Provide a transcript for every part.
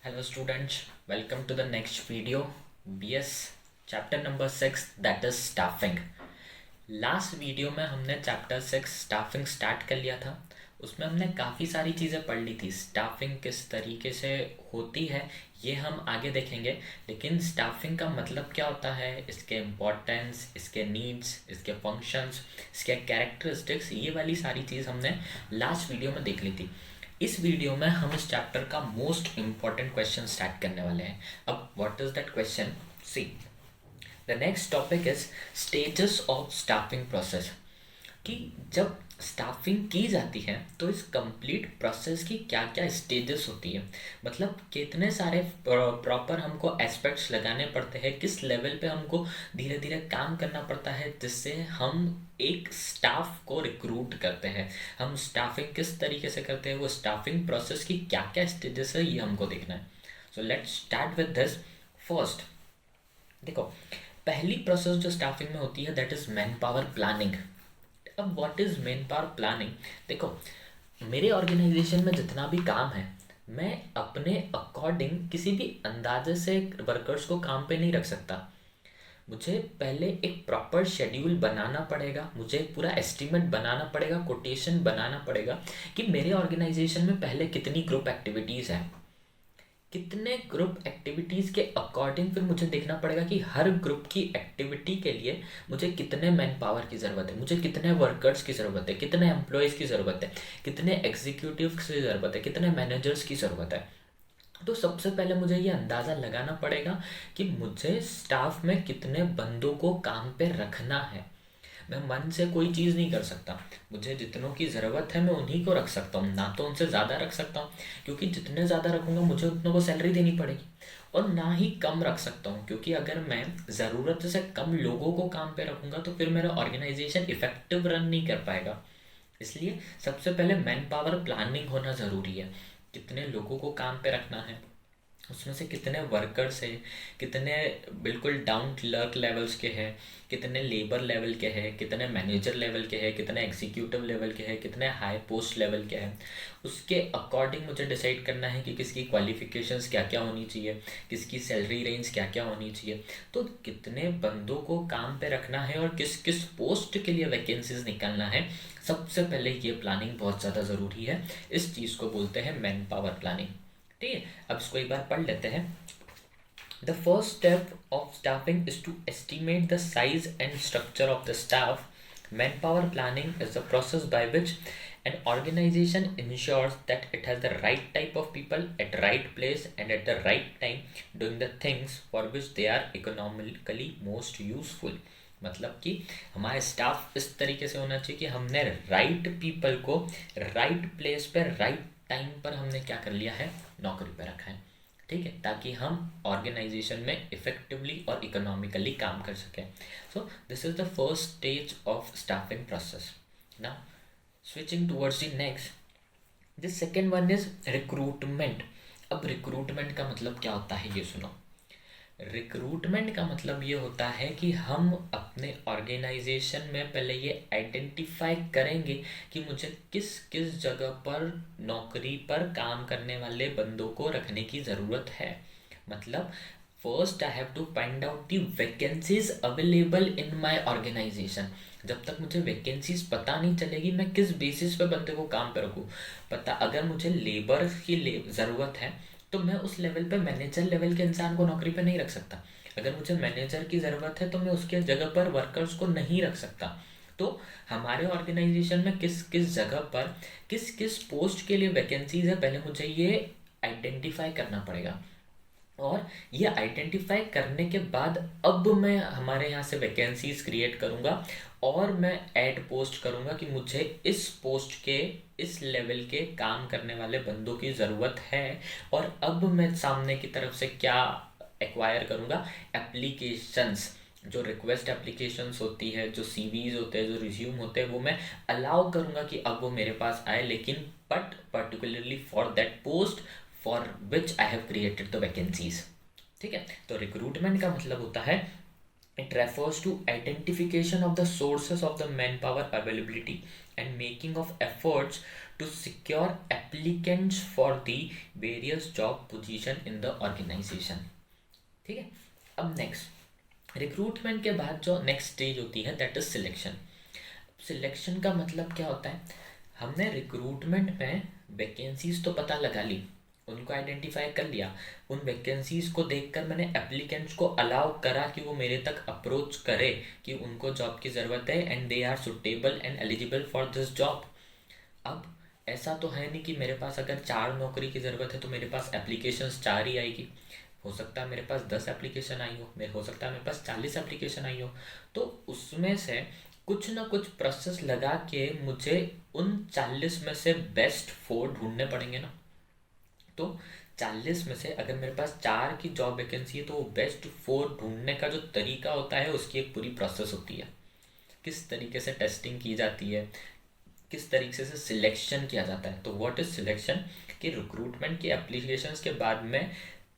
Hello students, welcome to the next video. BS chapter number 6 that is staffing. Last video में हमने chapter 6 staffing start कर लिया था। उसमें हमने काफ़ी सारी चीज़ें पढ़ ली थी। स्टाफिंग किस तरीके से होती है ये हम आगे देखेंगे, लेकिन स्टाफिंग का मतलब क्या होता है, इसके इम्पोर्टेंस, इसके नीड्स, इसके फंक्शंस, इसके कैरेक्टरिस्टिक्स, ये वाली सारी चीज़ हमने लास्ट वीडियो में देख ली थी। इस वीडियो में हम इस चैप्टर का मोस्ट इम्पॉर्टेंट क्वेश्चन स्टार्ट करने वाले हैं। अब what is that question? See, the next topic is stages of staffing process. कि जब स्टाफिंग की जाती है तो इस कंप्लीट प्रोसेस की क्या क्या स्टेजेस होती है, मतलब कितने सारे प्रॉपर हमको एस्पेक्ट्स लगाने पड़ते हैं, किस लेवल पे हमको धीरे धीरे काम करना पड़ता है जिससे हम एक स्टाफ को रिक्रूट करते हैं। हम स्टाफिंग किस तरीके से करते हैं, वो स्टाफिंग प्रोसेस की क्या क्या स्टेजेस है ये हमको देखना है। So let's start with this. First देखो, पहली प्रोसेस जो स्टाफिंग में होती है that is man power planning. अब what is man power planning? देखो, मेरे ऑर्गेनाइजेशन में जितना भी काम है मैं अपने अकॉर्डिंग किसी भी अंदाजे से वर्कर्स को काम पे नहीं रख सकता। मुझे पहले एक प्रॉपर शेड्यूल बनाना पड़ेगा, मुझे पूरा एस्टिमेट बनाना पड़ेगा, कोटेशन बनाना पड़ेगा कि मेरे ऑर्गेनाइजेशन में पहले कितनी ग्रुप एक्टिविटीज़ है, कितने ग्रुप एक्टिविटीज़ के अकॉर्डिंग फिर मुझे देखना पड़ेगा कि हर ग्रुप की एक्टिविटी के लिए मुझे कितने मैन पावर की ज़रूरत है, मुझे कितने वर्कर्स की ज़रूरत है, कितने एम्प्लॉयज़ की ज़रूरत है, कितने एग्जीक्यूटिव की ज़रूरत है, कितने मैनेजर्स की ज़रूरत है। तो सबसे पहले मुझे ये अंदाज़ा लगाना पड़ेगा कि मुझे स्टाफ में कितने बंदों को काम पे रखना है। मैं मन से कोई चीज़ नहीं कर सकता। मुझे जितनों की ज़रूरत है मैं उन्हीं को रख सकता हूँ, ना तो उनसे ज़्यादा रख सकता हूँ, क्योंकि जितने ज़्यादा रखूँगा मुझे उतनों को सैलरी देनी पड़ेगी। और ना ही कम रख सकता हूँ, क्योंकि अगर मैं ज़रूरत से कम लोगों को काम पे रखूँगा तो फिर मेरा ऑर्गेनाइजेशन इफ़ेक्टिव रन नहीं कर पाएगा। इसलिए सबसे पहले मैन पावर प्लानिंग होना ज़रूरी है। कितने लोगों को काम पे रखना है, उसमें से कितने वर्कर्स हैं, कितने बिल्कुल डाउन क्लर्क लेवल्स के हैं, कितने लेबर लेवल के हैं, कितने मैनेजर लेवल के हैं, कितने एग्जीक्यूटिव लेवल के हैं, कितने हाई पोस्ट लेवल के हैं। उसके अकॉर्डिंग मुझे डिसाइड करना है कि किसकी क्वालिफिकेशंस क्या क्या होनी चाहिए, किसकी सैलरी रेंज क्या क्या होनी चाहिए। तो कितने बंदों को काम पे रखना है और किस किस पोस्ट के लिए वैकेंसीज निकालना है, सबसे पहले ये प्लानिंग बहुत ज़्यादा ज़रूरी है। इस चीज़ को बोलते हैं मैन पावर प्लानिंग। ठीक है, अब इसको एक बार पढ़ लेते हैं। The first step of staffing is to estimate the size and structure of the staff. Manpower planning is the process by which an organization ensures that it has the right type of people at right place and at the right time doing the things for which they are economically most useful. मतलब कि हमारे staff इस तरीके से होना चाहिए कि हमने राइट पीपल को राइट प्लेस पर राइट टाइम पर हमने क्या कर लिया है, नौकरी पर रखा है। ठीक है, ताकि हम ऑर्गेनाइजेशन में इफेक्टिवली और इकोनॉमिकली काम कर सकें। सो this is the first stage of staffing process. Now switching towards the next, the second one is recruitment. अब रिक्रूटमेंट का मतलब क्या होता है ये सुनो। रिक्रूटमेंट का मतलब ये होता है कि हम अपने ऑर्गेनाइजेशन में पहले ये आइडेंटिफाई करेंगे कि मुझे किस किस जगह पर नौकरी पर काम करने वाले बंदों को रखने की ज़रूरत है। मतलब first I have to find out the vacancies available in my organisation. जब तक मुझे वैकेंसीज पता नहीं चलेगी मैं किस बेसिस पे बंदे को काम पे रखूँ। पता, अगर मुझे लेबर की ज़रूरत है तो मैं उस लेवल पे मैनेजर लेवल के इंसान को नौकरी पे नहीं रख सकता। अगर मुझे मैनेजर की ज़रूरत है तो मैं उसके जगह पर वर्कर्स को नहीं रख सकता। तो हमारे ऑर्गेनाइजेशन में किस किस जगह पर किस किस पोस्ट के लिए वैकेंसीज है, पहले मुझे ये आइडेंटिफाई करना पड़ेगा। और ये आइडेंटिफाई करने के बाद अब मैं हमारे यहाँ से वैकेंसीज क्रिएट करूँगा और मैं ऐड पोस्ट करूँगा कि मुझे इस पोस्ट के इस लेवल के काम करने वाले बंदों की ज़रूरत है। और अब मैं सामने की तरफ से क्या एक्वायर करूँगा, एप्लीकेशंस, जो रिक्वेस्ट एप्लीकेशंस होती है, जो सीवीज होते हैं, जो रिज्यूम होते हैं, वो मैं अलाउ करूँगा कि अब वो मेरे पास आए, लेकिन but particularly for that post for which I have created the vacancies. ठीक है, तो रिक्रूटमेंट का मतलब होता है it refers to identification of the sources of the manpower availability and making of efforts to secure applicants for the various job position in the organization। ठीक है। अब नेक्स्ट रिक्रूटमेंट के बाद जो नेक्स्ट स्टेज होती है दैट इज सिलेक्शन। सिलेक्शन का मतलब क्या होता है, हमने रिक्रूटमेंट में वैकेंसीज तो पता लगा ली, उनको आइडेंटिफाई कर लिया, उन वैकेंसीज को देखकर मैंने एप्लीकेंट्स को अलाउ करा कि वो मेरे तक अप्रोच करे कि उनको जॉब की ज़रूरत है and they are suitable and eligible for this job. अब ऐसा तो है नहीं कि मेरे पास अगर 4 नौकरी की ज़रूरत है तो मेरे पास एप्लीकेशंस 4 ही आएगी। हो सकता है मेरे पास 10 एप्लीकेशन आई हो, हो सकता है मेरे पास 40 एप्लीकेशन आई हो। तो उसमें से कुछ ना कुछ प्रोसेस लगा के मुझे उन 40 में से बेस्ट 4 ढूंढने पड़ेंगे ना। तो 40 में से अगर मेरे पास 4 की जॉब वैकेंसी है तो वो बेस्ट 4 ढूंढने का जो तरीका होता है उसकी एक पूरी प्रोसेस होती है। किस तरीके से टेस्टिंग की जाती है, किस तरीके से सिलेक्शन किया जाता है। तो व्हाट इज सिलेक्शन, कि रिक्रूटमेंट की एप्लीकेशंस के बाद में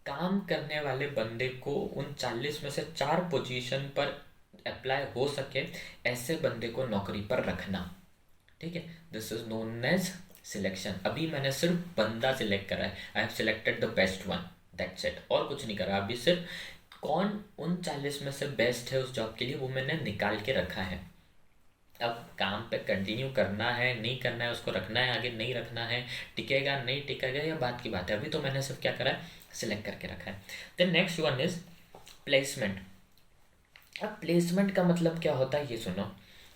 काम करने वाले बंदे को उन 40 में से 4 पोजीशन पर अप्लाई हो सके ऐसे बंदे को नौकरी पर रखना। ठीक है, this is known as selection. अभी मैंने सिर्फ बंदा सिलेक्ट करा है, I have selected the best one, that's it, और कुछ नहीं करा। अभी सिर्फ कौन उन 40 में से बेस्ट है उस जॉब के लिए वो मैंने निकाल के रखा है। अब काम पे कंटिन्यू करना है नहीं करना है, उसको रखना है आगे नहीं रखना है, टिकेगा नहीं टिकेगा या बात की बात है। अभी तो मैंने सिर्फ क्या करा है, सिलेक्ट करके रखा है। The next one is placement. अब प्लेसमेंट का मतलब क्या होता है ये सुनो।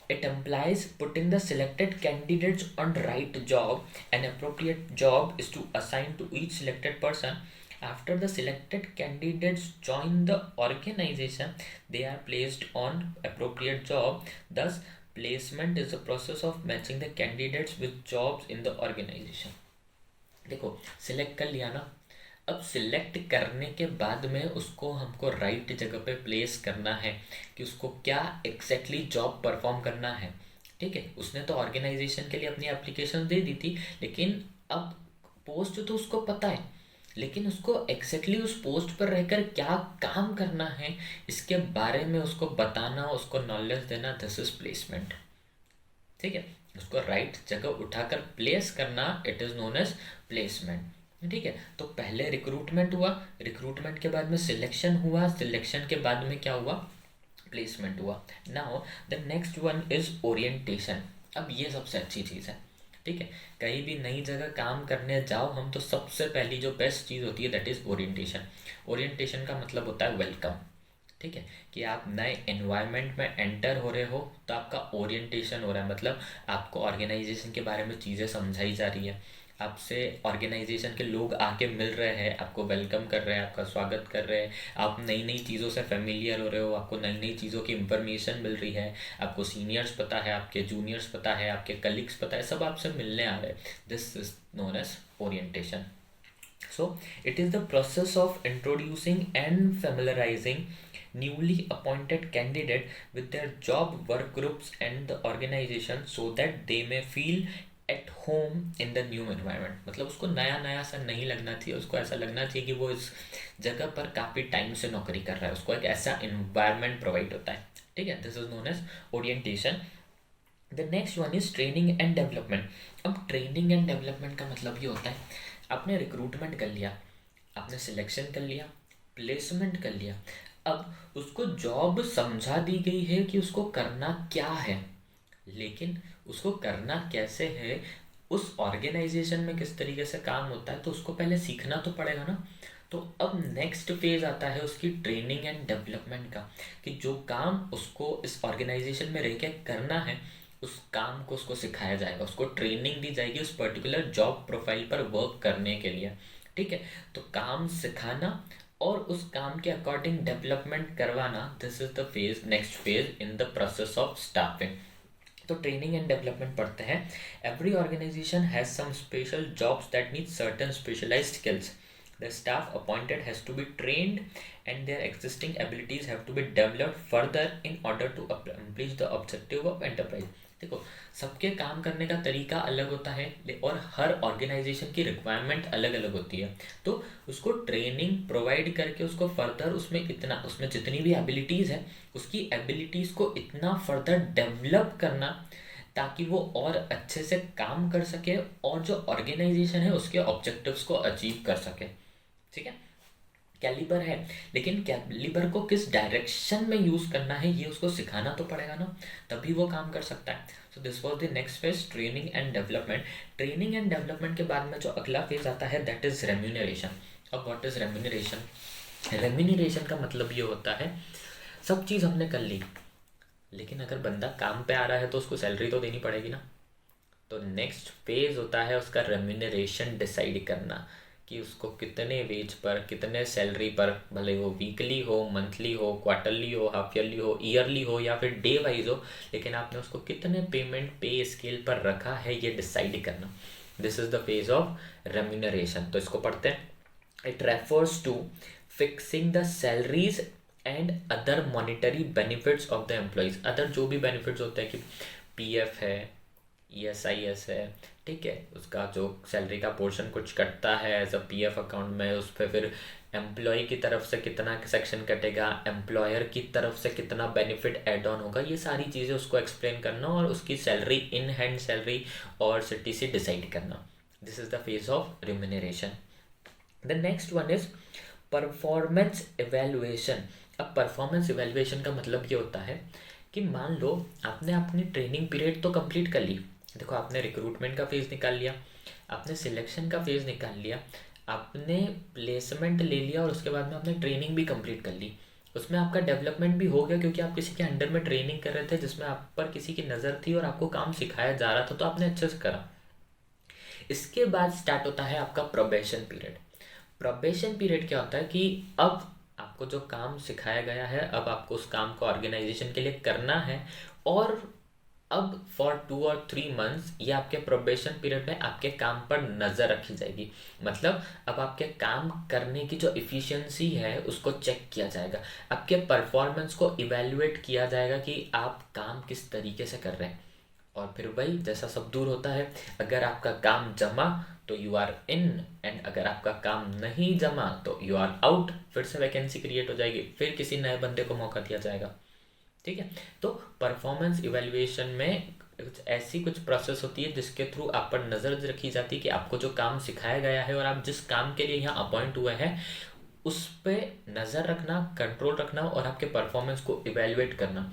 It implies putting the selected candidates on right job. An appropriate job is to assign to each selected person. After the selected candidates join the organization, they are placed on appropriate job. Thus, placement is the process of matching the candidates with jobs in the organization. देखो select कर लिया ना, अब select करने के बाद में उसको हमको राइट जगह पे प्लेस करना है कि उसको क्या एग्जैक्टली जॉब परफॉर्म करना है। ठीक है, उसने तो ऑर्गेनाइजेशन के लिए अपनी एप्लीकेशन दे दी थी, लेकिन अब पोस्ट तो उसको पता है, लेकिन उसको एग्जैक्टली उस पोस्ट पर रहकर क्या काम करना है इसके बारे में उसको बताना, उसको नॉलेज देना, दिस इज प्लेसमेंट। ठीक है, उसको राइट जगह उठाकर प्लेस करना, it is known as placement. ठीक है, तो पहले रिक्रूटमेंट हुआ, रिक्रूटमेंट के बाद में सिलेक्शन हुआ, सिलेक्शन के बाद में क्या हुआ, प्लेसमेंट हुआ। Now the next one is orientation. अब ये सबसे अच्छी चीज़ है। ठीक है, कहीं भी नई जगह काम करने जाओ हम तो सबसे पहली जो बेस्ट चीज़ होती है दैट इज़ ओरिएंटेशन। ओरिएंटेशन का मतलब होता है वेलकम। ठीक है, कि आप नए एनवायरनमेंट में एंटर हो रहे हो तो आपका ओरिएंटेशन हो रहा है, मतलब आपको ऑर्गेनाइजेशन के बारे में चीज़ें समझाई जा रही है, आपसे ऑर्गेनाइजेशन के लोग आके मिल रहे हैं, आपको वेलकम कर रहे हैं, आपका स्वागत कर रहे हैं, आप नई नई चीज़ों से फेमिलियर हो रहे हो, आपको नई नई चीज़ों की इंफॉर्मेशन मिल रही है, आपको सीनियर्स पता है, आपके जूनियर्स पता है, आपके कलीग्स पता है, सब आपसे मिलने आ रहे हैं। This is known as orientation. So it is the process of introducing and familiarizing newly appointed candidate with their job work groups and the organization so that they may feel at home in the new environment। मतलब उसको नया नया सा नहीं लगना चाहिए, उसको ऐसा लगना चाहिए कि वो इस जगह पर काफ़ी टाइम से नौकरी कर रहा है, उसको एक ऐसा environment प्रोवाइड होता है। ठीक है, this is known as orientation. The next one is training and development. अब ट्रेनिंग एंड डेवलपमेंट का मतलब ये होता है, आपने रिक्रूटमेंट कर लिया, आपने सिलेक्शन कर लिया, प्लेसमेंट कर लिया, अब उसको जॉब समझा दी गई है कि उसको करना क्या है, लेकिन उसको करना कैसे है, उस ऑर्गेनाइजेशन में किस तरीके से काम होता है, तो उसको पहले सीखना तो पड़ेगा ना। तो अब नेक्स्ट फेज आता है उसकी ट्रेनिंग एंड डेवलपमेंट का, कि जो काम उसको इस ऑर्गेनाइजेशन में रह के करना है उस काम को उसको सिखाया जाएगा, उसको ट्रेनिंग दी जाएगी उस पर्टिकुलर जॉब प्रोफाइल पर वर्क करने के लिए। ठीक है, तो काम सिखाना और उस काम के अकॉर्डिंग डेवलपमेंट करवाना, this is the phase, next phase in the process of staffing. तो ट्रेनिंग एंड डेवलपमेंट पढ़ते हैं। Every organisation has some special jobs that need certain specialised skills. The staff appointed has to be trained and their existing abilities have to be developed further in order to accomplish the objective of enterprise। देखो सबके काम करने का तरीका अलग होता है और हर ऑर्गेनाइजेशन की रिक्वायरमेंट अलग अलग होती है, तो उसको ट्रेनिंग प्रोवाइड करके उसको फर्दर उसमें जितनी भी एबिलिटीज़ है उसकी एबिलिटीज़ को इतना फर्दर डेवलप करना, ताकि वो और अच्छे से काम कर सके और जो ऑर्गेनाइजेशन है उसके ऑब्जेक्टिव्स को अचीव कर सके। ठीक है, कैलिबर है, लेकिन कैलिबर को किस डायरेक्शन में यूज़ करना है ये उसको सिखाना तो पड़ेगा ना, तभी वो काम कर सकता है। So this was the next phase, training and development. Training and development के बाद में जो अगला फेज आता है दैट इज़ रेम्यूनरेशन। अब व्हाट इज़ रेम्यूनरेशन? रेम्यूनरेशन का मतलब ये होता है सब चीज़ हमने कर ली, लेकिन अगर बंदा काम पे आ रहा है तो उसको सैलरी तो देनी पड़ेगी ना। तो नेक्स्ट फेज होता है उसका रेम्यूनरेशन डिसाइड करना कि उसको कितने वेज पर, कितने सैलरी पर, भले वो वीकली हो, मंथली हो, क्वार्टरली हो, हाफ ईयरली हो, ईयरली हो या फिर डे वाइज हो, लेकिन आपने उसको कितने पेमेंट पे स्केल पर रखा है ये डिसाइड करना। This is the phase of remuneration. तो इसको पढ़ते हैं। It refers to fixing the salaries and other monetary benefits of the employees. Other जो भी बेनिफिट्स होते हैं कि पीएफ है, ESIS है, ठीक है, उसका जो सैलरी का पोर्शन कुछ कटता है एज अ पीएफ अकाउंट में, उस पर फिर एम्प्लॉय की तरफ से कितना सेक्शन कटेगा, एम्प्लॉयर की तरफ से कितना बेनिफिट एड ऑन होगा, ये सारी चीज़ें उसको एक्सप्लेन करना और उसकी सैलरी, इन हैंड सैलरी और CTC डिसाइड करना। This is the phase of remuneration. The next one is performance evaluation. अब परफॉर्मेंस एवेल्युएशन का मतलब ये होता है कि मान लो आपने अपनी ट्रेनिंग पीरियड तो कंप्लीट कर ली। देखो, आपने रिक्रूटमेंट का फेज़ निकाल लिया, आपने सिलेक्शन का फेज़ निकाल लिया, आपने प्लेसमेंट ले लिया और उसके बाद में आपने ट्रेनिंग भी कंप्लीट कर ली। उसमें आपका डेवलपमेंट भी हो गया क्योंकि आप किसी के अंडर में ट्रेनिंग कर रहे थे जिसमें आप पर किसी की नज़र थी और आपको काम सिखाया जा रहा था, तो आपने अच्छे से करा। इसके बाद स्टार्ट होता है आपका प्रोबेशन पीरियड। प्रोबेशन पीरियड क्या होता है कि अब आपको जो काम सिखाया गया है, अब आपको उस काम को ऑर्गेनाइजेशन के लिए करना है, और अब फॉर 2 और 3 मंथ्स ये आपके प्रोबेशन पीरियड में आपके काम पर नज़र रखी जाएगी। मतलब अब आपके काम करने की जो इफ़िशियंसी है उसको चेक किया जाएगा, आपके परफॉर्मेंस को इवेल्युएट किया जाएगा कि आप काम किस तरीके से कर रहे हैं। और फिर वही जैसा सब दूर होता है, अगर आपका काम जमा तो यू आर इन, एंड अगर आपका काम नहीं जमा तो यू आर आउट। फिर से वैकेंसी क्रिएट हो जाएगी, फिर किसी नए बंदे को मौका दिया जाएगा। ठीक है, तो परफॉर्मेंस इवैल्यूएशन में ऐसी कुछ प्रोसेस होती है जिसके थ्रू आप पर नज़र रखी जाती है कि आपको जो काम सिखाया गया है और आप जिस काम के लिए यहाँ अपॉइंट हुए हैं उस पर नज़र रखना, कंट्रोल रखना और आपके परफॉर्मेंस को इवैल्यूएट करना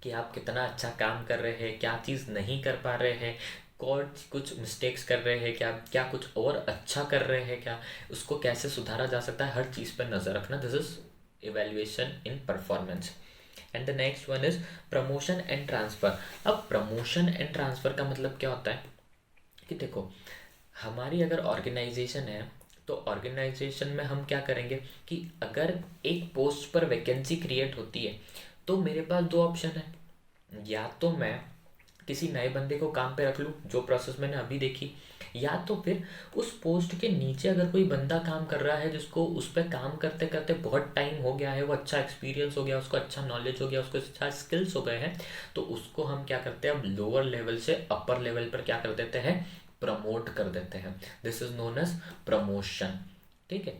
कि आप कितना अच्छा काम कर रहे हैं, क्या चीज़ नहीं कर पा रहे हैं, कौन कुछ मिस्टेक्स कर रहे हैं क्या, क्या कुछ और अच्छा कर रहे हैं क्या, उसको कैसे सुधारा जा सकता है, हर चीज़ पर नज़र रखना। This is evaluation in performance. And the next one is promotion and transfer. अब प्रमोशन एंड ट्रांसफ़र का मतलब क्या होता है कि देखो, हमारी अगर ऑर्गेनाइजेशन है तो ऑर्गेनाइजेशन में हम क्या करेंगे कि अगर एक पोस्ट पर वैकेंसी क्रिएट होती है तो मेरे पास 2 ऑप्शन है। या तो मैं किसी नए बंदे को काम पे रख लूँ, जो प्रोसेस मैंने अभी देखी, या तो फिर उस पोस्ट के नीचे अगर कोई बंदा काम कर रहा है जिसको उस पर काम करते करते बहुत टाइम हो गया है, वो अच्छा एक्सपीरियंस हो गया, उसको अच्छा नॉलेज हो गया, उसको अच्छा स्किल्स हो गए हैं, तो उसको हम क्या करते हैं, अब लोअर लेवल से अपर लेवल पर क्या कर देते हैं, प्रमोट कर देते हैं। This is known as promotion. ठीक है,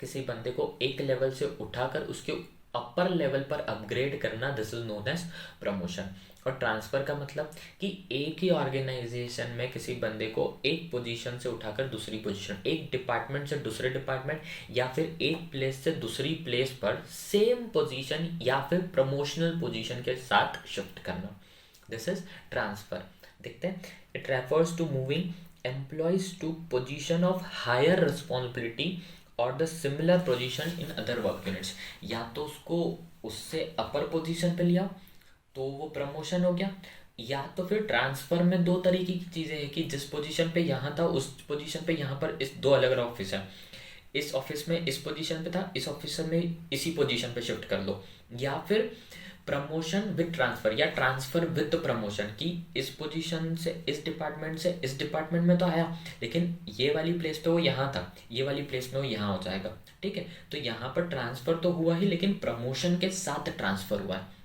किसी बंदे को एक लेवल से उठाकर उसके अपर लेवल पर अपग्रेड करना, this is known as promotion. और ट्रांसफ़र का मतलब कि एक ही ऑर्गेनाइजेशन में किसी बंदे को एक पोजीशन से उठाकर दूसरी पोजीशन, एक डिपार्टमेंट से दूसरे डिपार्टमेंट या फिर एक प्लेस से दूसरी प्लेस पर सेम पोजीशन या फिर प्रमोशनल पोजीशन के साथ शिफ्ट करना, दिस इज ट्रांसफ़र। देखते हैं, it refers to moving employees to position of higher responsibility और the similar position in other work units. या तो उसको उससे अपर पोजीशन पे लिया तो वो प्रमोशन हो गया, या तो फिर ट्रांसफ़र में 2 तरीके की चीज़ें हैं कि जिस पोजीशन पे यहाँ था उस पोजीशन पे यहाँ पर इस 2 अलग अलग ऑफिस है, इस ऑफिस में इस पोजीशन पे था, इस ऑफिस में इसी पोजीशन पे शिफ्ट कर लो। या फिर प्रमोशन विद ट्रांसफ़र या ट्रांसफ़र विद प्रमोशन की इस पोजीशन से इस डिपार्टमेंट से इस डिपार्टमेंट में तो आया, लेकिन ये वाली प्लेस पे वो यहाँ था, ये वाली प्लेस में वो यहाँ हो जाएगा। ठीक है, तो यहाँ पर ट्रांसफ़र तो हुआ ही, लेकिन प्रमोशन के साथ ट्रांसफ़र हुआ है।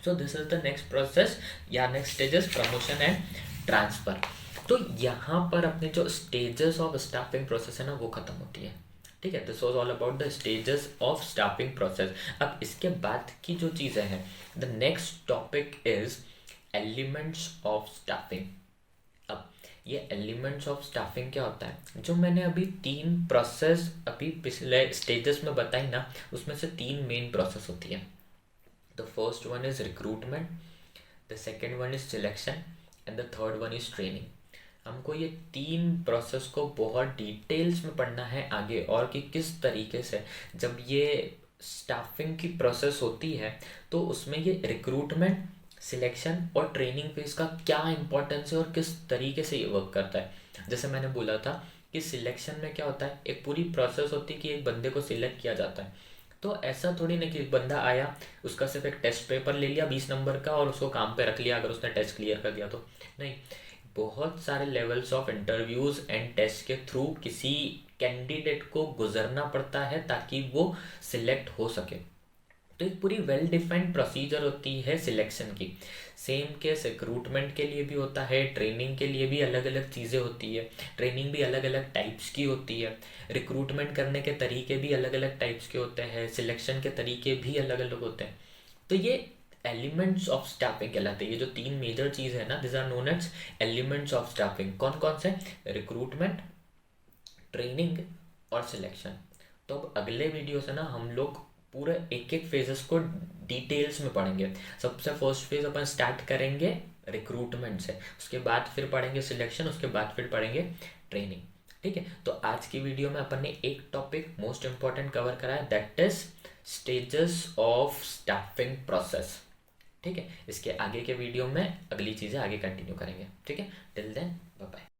So this is the next process या next stages, promotion and transfer. तो यहाँ पर अपने जो स्टेजेस ऑफ स्टाफिंग प्रोसेस है ना वो ख़त्म होती है। ठीक है, this was all about the stages of staffing process. अब इसके बाद की जो चीज़ें हैं, the next topic is elements of staffing. अब ये एलिमेंट्स ऑफ स्टाफिंग क्या होता है, जो मैंने अभी 3 प्रोसेस अभी पिछले स्टेजेस में बताई ना, उसमें से 3 मेन प्रोसेस होती है। The first one is recruitment, the second one is selection and the third one is training. हमको ये 3 प्रोसेस को बहुत डिटेल्स में पढ़ना है आगे, और कि किस तरीके से जब ये स्टाफिंग की प्रोसेस होती है तो उसमें ये रिक्रूटमेंट, सिलेक्शन और ट्रेनिंग फेज का क्या इंपॉर्टेंस है और किस तरीके से ये वर्क करता है। जैसे मैंने बोला था कि सिलेक्शन में क्या होता है, एक पूरी प्रोसेस होती है कि एक बंदे को सिलेक्ट किया जाता है। तो ऐसा थोड़ी ना कि एक बंदा आया, उसका सिर्फ एक टेस्ट पेपर ले लिया 20 नंबर का और उसको काम पे रख लिया अगर उसने टेस्ट क्लियर कर दिया तो। नहीं, बहुत सारे levels of interviews and test के थ्रू किसी कैंडिडेट को गुजरना पड़ता है ताकि वो सिलेक्ट हो सके। तो एक पूरी वेल डिफाइंड प्रोसीजर होती है सिलेक्शन की। सेम केस रिक्रूटमेंट के लिए भी होता है, ट्रेनिंग के लिए भी अलग अलग चीज़ें होती है, ट्रेनिंग भी अलग अलग टाइप्स की होती है, रिक्रूटमेंट करने के तरीके भी अलग अलग टाइप्स के होते हैं, सिलेक्शन के तरीके भी अलग अलग होते हैं। तो ये एलिमेंट्स ऑफ स्टाफिंग कहलाते हैं। ये जो 3 मेजर चीज़ है ना, this are known as elements of staffing. कौन कौन से? रिक्रूटमेंट, ट्रेनिंग और सिलेक्शन। तो अब अगले वीडियो से ना हम लोग पूरे एक एक फेजेस को डिटेल्स में पढ़ेंगे। सबसे फर्स्ट फेज अपन स्टार्ट करेंगे रिक्रूटमेंट से, उसके बाद फिर पढ़ेंगे सिलेक्शन, उसके बाद फिर पढ़ेंगे ट्रेनिंग। ठीक है, तो आज की वीडियो में अपन ने एक टॉपिक मोस्ट इंपॉर्टेंट कवर करा है, that is stages of staffing process. ठीक है, इसके आगे के वीडियो में अगली चीज़ें आगे कंटिन्यू करेंगे। ठीक है, टिल देन बाय बाय।